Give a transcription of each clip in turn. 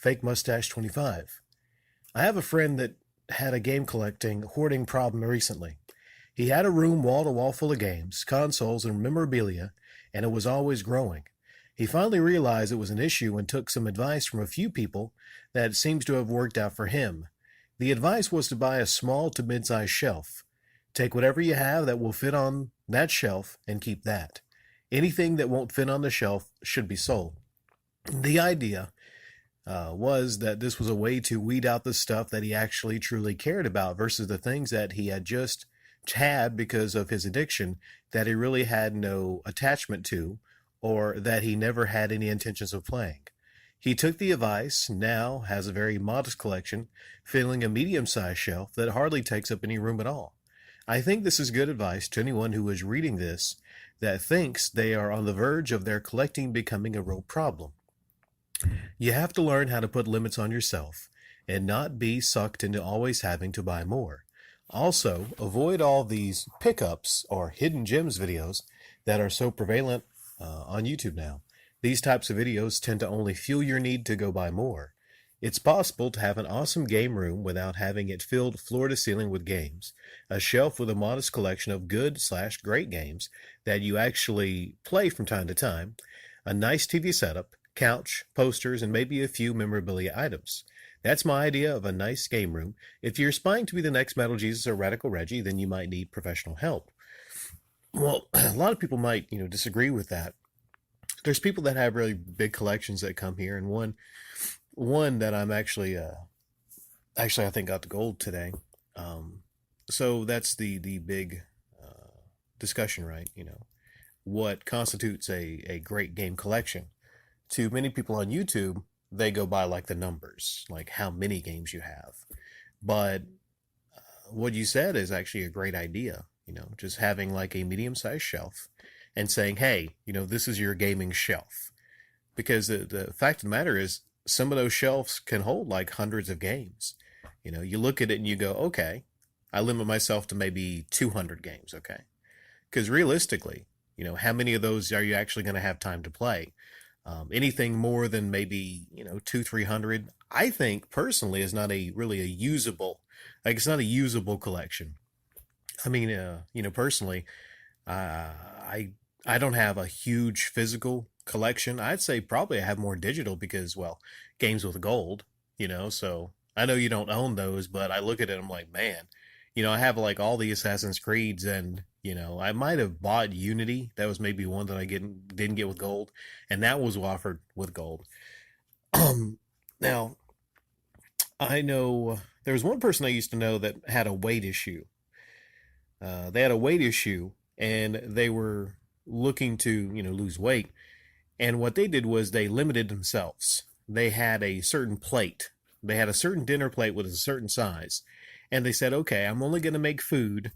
Fake Mustache 25. I have a friend that had a game collecting, hoarding problem recently. He had a room wall to wall full of games, consoles, and memorabilia, and it was always growing. He finally realized it was an issue and took some advice from a few people that seems to have worked out for him. The advice was to buy a small to mid sized shelf. Take whatever you have that will fit on that shelf and keep that. Anything that won't fit on the shelf should be sold. The idea was that this was a way to weed out the stuff that he actually truly cared about versus the things that he had just had because of his addiction that he really had no attachment to or that he never had any intentions of playing. He took the advice, now has a very modest collection, filling a medium-sized shelf that hardly takes up any room at all. I think this is good advice to anyone who is reading this that thinks they are on the verge of their collecting becoming a real problem. You have to learn how to put limits on yourself and not be sucked into always having to buy more. Also, avoid all these pickups or hidden gems videos that are so prevalent on YouTube now. These types of videos tend to only fuel your need to go buy more. It's possible to have an awesome game room without having it filled floor to ceiling with games, a shelf with a modest collection of good/great games that you actually play from time to time, a nice TV setup, couch, posters, and maybe a few memorabilia items. That's my idea of a nice game room. If you're aspiring to be the next Metal Jesus or Radical Reggie, then you might need professional help. Well, a lot of people might, disagree with that. There's people that have really big collections that come here, and one that I'm actually I think got the gold today. So that's the big discussion, right? What constitutes a great game collection? To many people on YouTube, they go by like the numbers, like how many games you have. But what you said is actually a great idea, just having like a medium-sized shelf and saying, hey, this is your gaming shelf. Because the fact of the matter is, some of those shelves can hold like hundreds of games. You look at it and you go, okay, I limit myself to maybe 200 games, okay? Because realistically, how many of those are you actually going to have time to play? Anything more than maybe, 200-300, I think personally is not really a usable, it's not a usable collection. I mean, personally, I don't have a huge physical collection. I'd say probably I have more digital because, well, games with gold, so I know you don't own those, but I look at it, I'm like, man, I have like all the Assassin's Creeds and, I might have bought Unity. That was maybe one that I didn't get with gold, and that was offered with gold. Now, I know there was one person I used to know that had a weight issue. They had a weight issue, and they were looking to, lose weight. And what they did was they limited themselves. They had a certain plate. They had a certain dinner plate with a certain size. And they said, okay, I'm only going to make food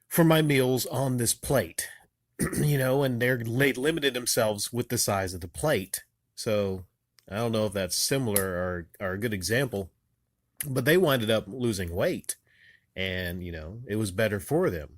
for my meals on this plate. And they limited themselves with the size of the plate. So I don't know if that's similar or a good example, but they winded up losing weight. And, it was better for them.